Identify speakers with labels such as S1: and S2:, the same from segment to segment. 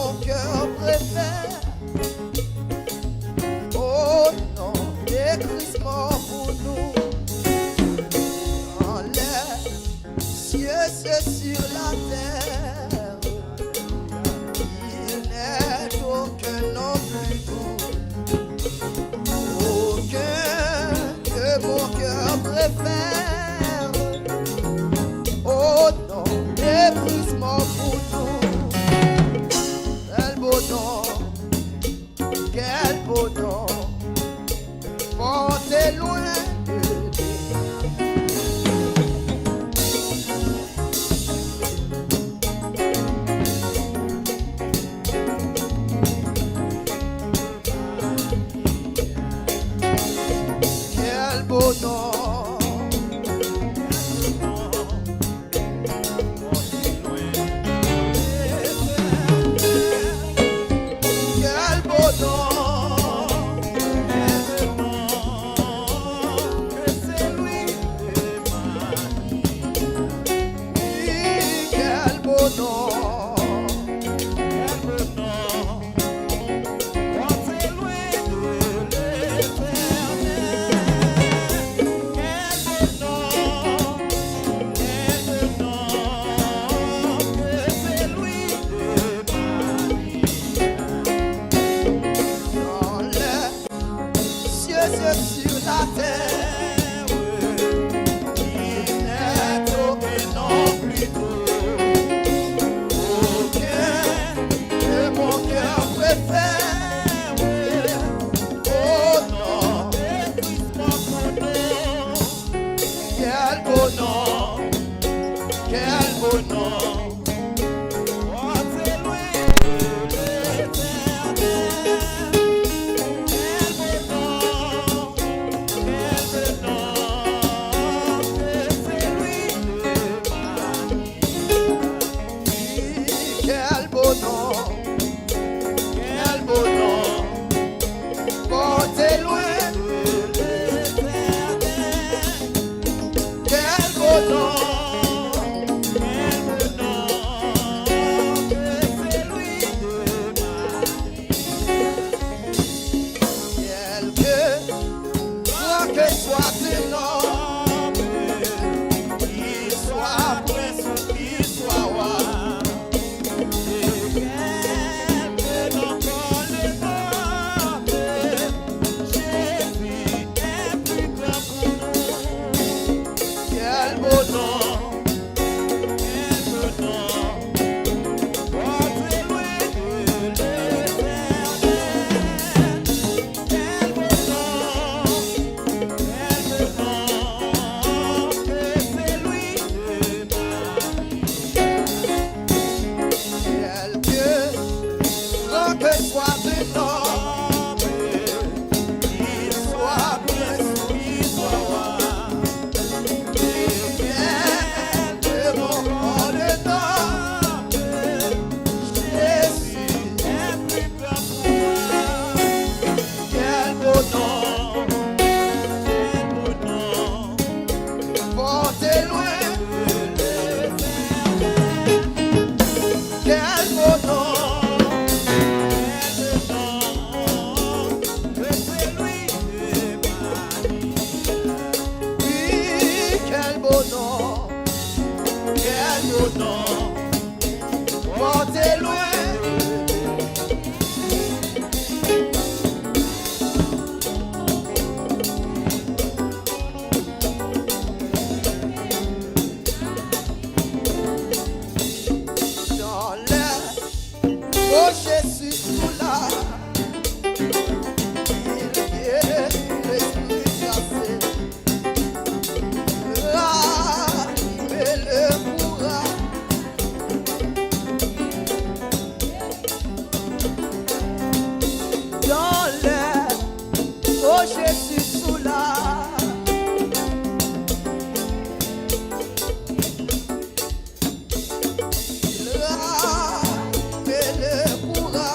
S1: mon cœur préfère. Oh non, les Christ mort pour nous. Dans les cieux, c'est sur la terre. Il n'est aucun non plus doux. Aucun que mon cœur préfère. Oh non, les Christ mort pour nous. Quel beau nom, quel beau nom. Portez loin de quel beau nom. Quel beau nom. Sur la terre, il n'est aucun non plus doux. Aucun que mon cœur préfère. Oh non, quel beau nom, quel beau nom. Quel beau nom, portez loin de l'éternel. Quel beau nom, que celui de Marie. Quelque grand que soit ce nom, qu'il soit prince ou qu'il soit roi. Que soit ce nom, qu'il soit prince ou qu'il soit roi. De mon corps de nom, Jésus est plus grand pour moi. Quel beau nom, portez loin de l'éternel. Quel beau nom. Non, portez loin. Dans l'air, oh Jésus sous là, il est l'esprit glacé. Il le pourra. Oh Jésus sous la il le pourra.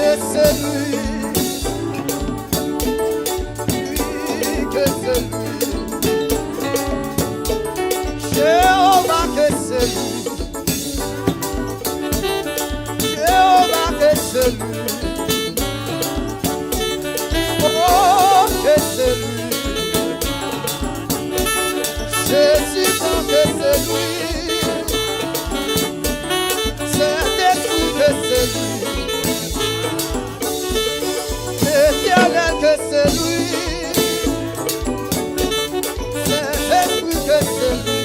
S1: que c'est lui. Oui, que c'est lui. Jéhovah, que c'est lui. Jéhovah, que c'est lui. Oh, que c'est lui. Jésus, que c'est lui. Saint-Esprit, que c'est lui. Éternel, que c'est lui. Saint-Esprit, que c'est lui.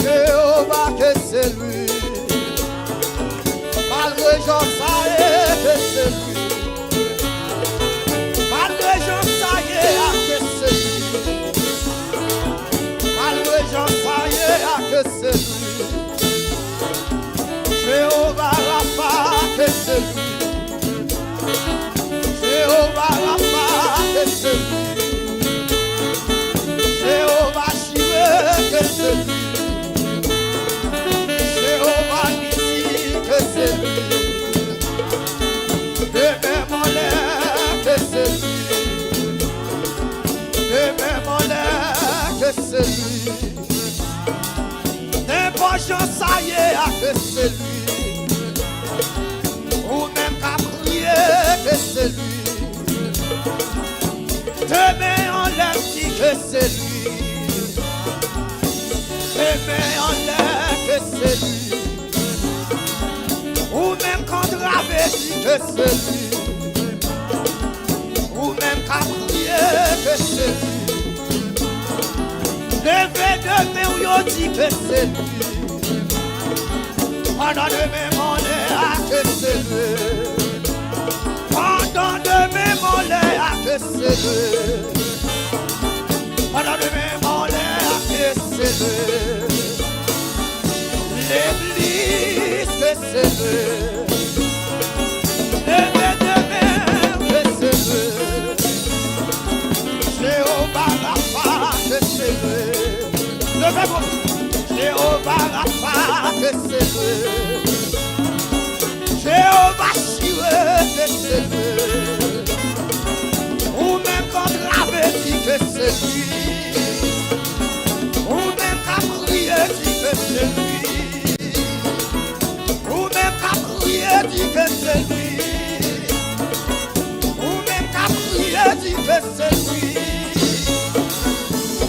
S1: Jéhovah, que c'est lui. Malgré Jean Saïe, que c'est lui. Malgré Jean Saïe, que c'est lui. Malgré Jean Saïe, que c'est lui. Jéhovah Rapha, que c'est lui. Jéhovah Rapha, que c'est lui. Jéhovah Jireh, que c'est lui. Jéhovah Nissi, que c'est lui. Demain mon l'air, que c'est lui. Demain mon l'air, que c'est lui. N'importe Jean Saïe, que c'est lui. Ou même qu'à prier, que c'est lui. Demain on l'air, dit que c'est lui. Demain on l'air, que c'est lui. Ou même quand Dravé dit que c'est lui. Ou même qu'à prier, que c'est lui. Levé demain, où yon dit que c'est lui. Pendant demain, mon l'air, que c'est lui. Pendant demain, mon l'air, que c'est lui. Pendant demain, mon l'air, que c'est lui. L'église, que c'est lui. Demain, que c'est lui. Jéhovah Rapha, que c'est lui. Levez-vous. Jéhovah Rapha, que c'est lui. Jéhovah Jireh, que c'est lui. Ou même quand Dravé dit que c'est lui. Ou même qu'à prier dit que c'est lui. Ou même qu'à prier dit que c'est lui. Ou même qu'à prier dit que c'est lui.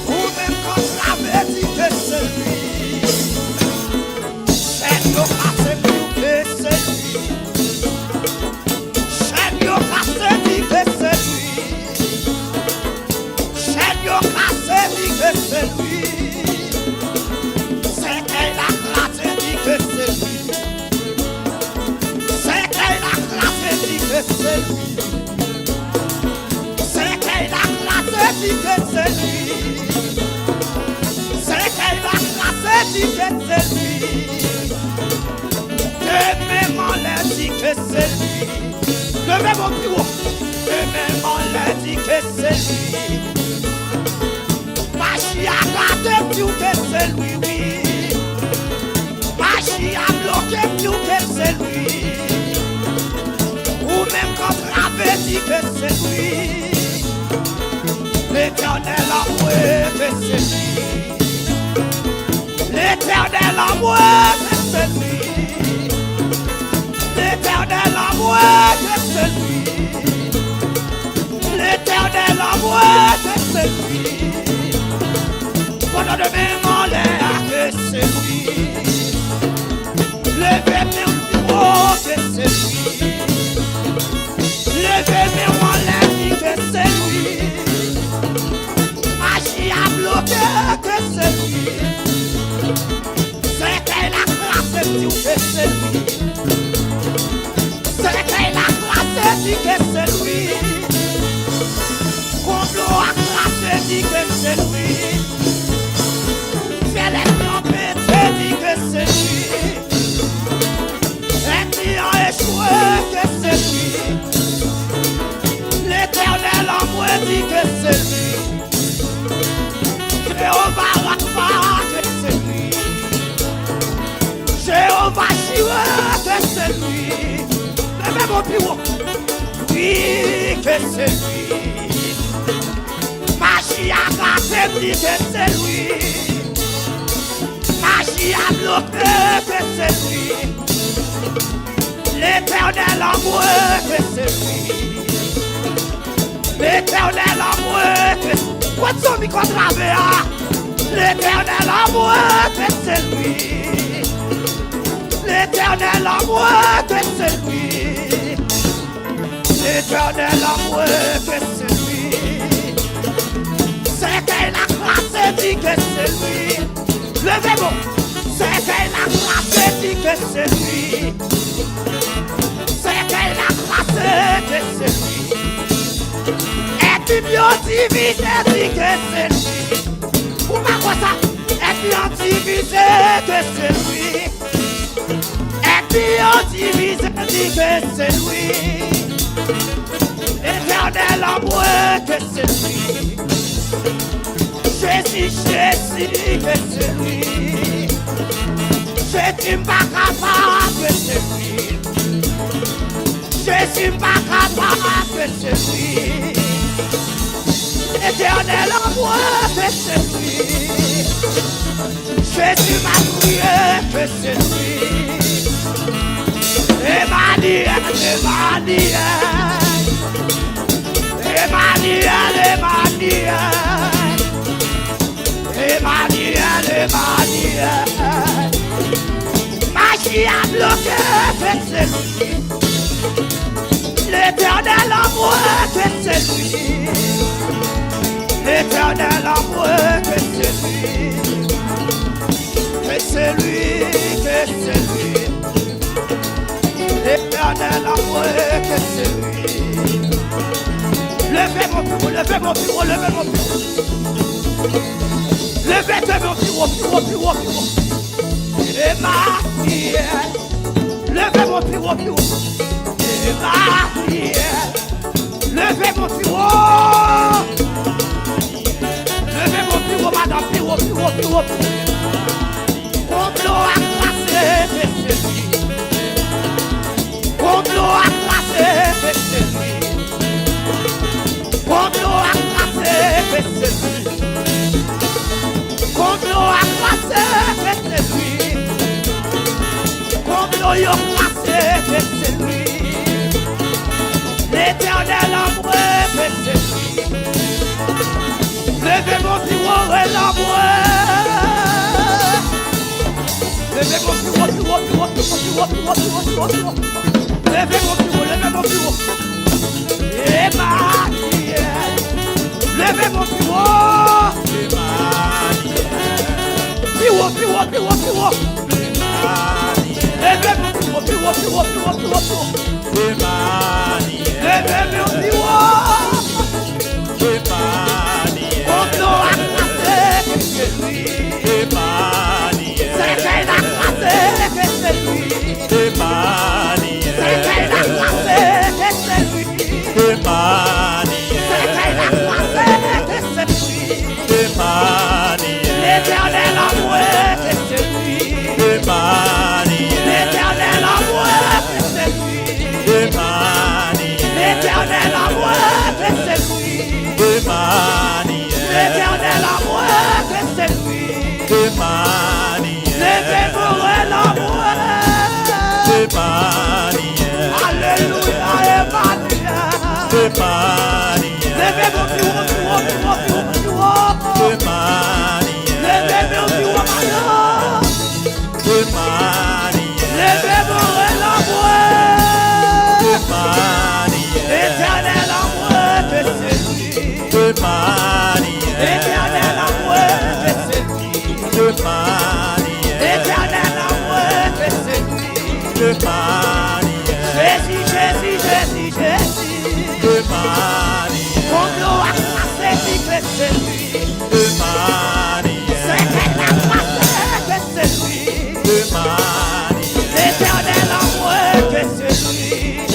S1: Ou même quand Dravé dit que c'est lui. Chaîne yo cassé dit que c'est lui. Chaîne yo cassé dit que c'est lui. Chaîne yo cassé dit que c'est lui. C'est qu'elle a classé dit que c'est lui. C'est qu'elle a classé dit que c'est lui. C'est qu'elle a classé dit que c'est lui. C'est qu'elle a classé dit que c'est lui. Demain mon l'air dit que c'est lui. Levez vos pieds. Demain mon l'air dit que c'est lui. Machi a gardé plus que c'est lui, oui. Machi a bloqué plus que c'est lui. Ou même quand Dravé dit que c'est lui. L'éternel amour que c'est lui. L'éternel amour que c'est lui. L'éternel amour que c'est lui. L'éternel amour que c'est lui. Pendant demain mon l'air que c'est lui. Levez mes mots que c'est lui. Levez mes mon l'air que c'est lui. Magie a bloqué que c'est lui. C'est qu'elle a classé dit que c'est lui. C'est qu'elle a classé dit que c'est lui. Complot a classé dit que c'est lui. Fait les tempêtes dit que c'est lui. Et qui a échoué que c'est lui. L'éternel en moi dit que c'est lui. Jéhovah Rapha que c'est lui. Jéhovah Jireh que c'est lui. Levez mon bureau. Oui, que c'est lui. Magie a gâté, dit que c'est lui. Magie a bloqué, que c'est lui. L'éternel amoureux, que c'est lui. L'éternel amoureux, que c'est lui. Quoi de son micro gravé, l'éternel amoureux, que c'est lui. L'éternel amoureux, que c'est lui. L'éternel amoureux, que c'est lui. C'est qu'elle a classé, dit que c'est lui. Levez-vous. C'est qu'elle a classé, dit que c'est lui. C'est qu'elle a classé, que c'est lui. Et puis bien divisé, dit que c'est lui. Ou pas quoi ça? Et puis on divisé, que c'est lui. Et puis on divisé, dit que c'est lui. Éternel amoureux, que c'est lui. Jésus, Jésus, que c'est lui. Jésus pas capable, que c'est lui. Jésus pas capable, que c'est lui. Éternel amoureux, que c'est lui. Jésus m'a prié, que c'est lui. Emmanuel, Emmanuel. Emmanuel, Emmanuel. Emmanuel, Emmanuel. Magie a bloqué, que c'est lui. L'éternel amoureux, que c'est lui. L'éternel amoureux, que c'est lui. Que c'est lui, que c'est lui. L'éternel amoureux, que c'est lui. Levez mon bureau, levez mon bureau, levez mon bureau. Levez mon bureau, bureau, bureau, bureau. Emmanuel. Levez mon bureau, bureau. Emmanuel. Levez mon bureau. Levez mon bureau, madame, bureau, bureau, bureau. Complot à classer, c'est lui. Complot à classer, c'est lui. Complot à classer, c'est lui. Complot à classer, c'est lui. Complot à classer, c'est lui. L'éternel amoureux, c'est lui. Levez mon bureau et l'amoureux. Levez mon bureau, bureau, bureau, bureau, bureau, bureau, bureau, bureau. Levez mon bureau, levez mon bureau. Emmanuel. Levez mon bureau. Emmanuel. Bureau, bureau, bureau, bureau. Emmanuel. Levez mon bureau, bureau, bureau, bureau, bureau, bureau. Emmanuel. Levez mon bureau. Emmanuel. Complot à classer, c'est lui. Emmanuel. C'est qu'elle a crassé, que c'est lui. Emmanuel. C'est qu'elle a crassé, que c'est lui. Emmanuel. C'est qu'elle a crassé, que c'est lui. Emmanuel. L'éternel amoureux, que c'est lui. Emmanuel. L'éternel amoureux, que c'est lui. Emmanuel. L'éternel amoureux, que c'est lui. Emmanuel. L'éternel amoureux, que c'est lui. Emmanuel. Levez-vous l'amoureux. Emmanuel. Alléluia, Emmanuel. Emmanuel. Levez-vous bureau, bureau, bureau, bureau, bureau. Emmanuel. Levez-vous bureau, madame. Emmanuel. Levez-vous l'amoureux. Emmanuel. Éternel amoureux, que c'est lui. Emmanuel. Éternel amoureux, que c'est lui. Emmanuel. Éternel amoureux, que c'est lui. Emmanuel. Jésus, Jésus, Jésus, Jésus. Emmanuel. Complot à classer, que c'est lui. Emmanuel. C'est qu'elle a classé, que c'est lui. Emmanuel. L'éternel amoureux, que c'est lui.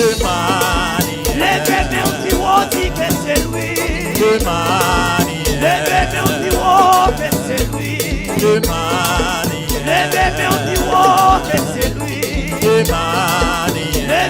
S1: Emmanuel. Levez mon bureau, dit que c'est lui. Emmanuel. Levez mon bureau, que c'est lui. Emmanuel. Levez mon bureau, que c'est lui. Emmanuel.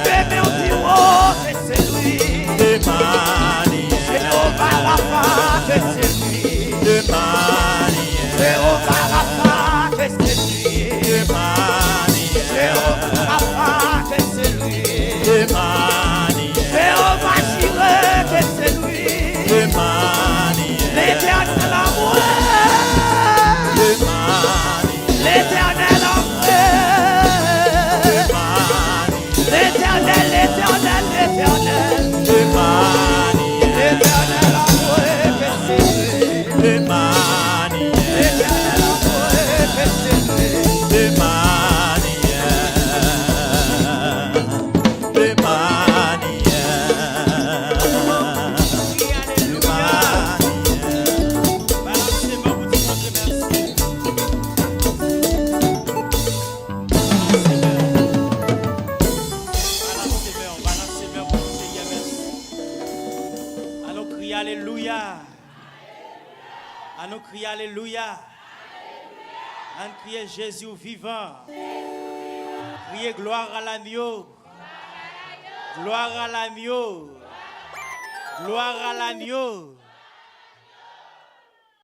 S1: Alléluia. À nous crier Alléluia. À nous crier Jésus vivant. Crier gloire à l'agneau. Gloire à l'agneau. Gloire à l'agneau.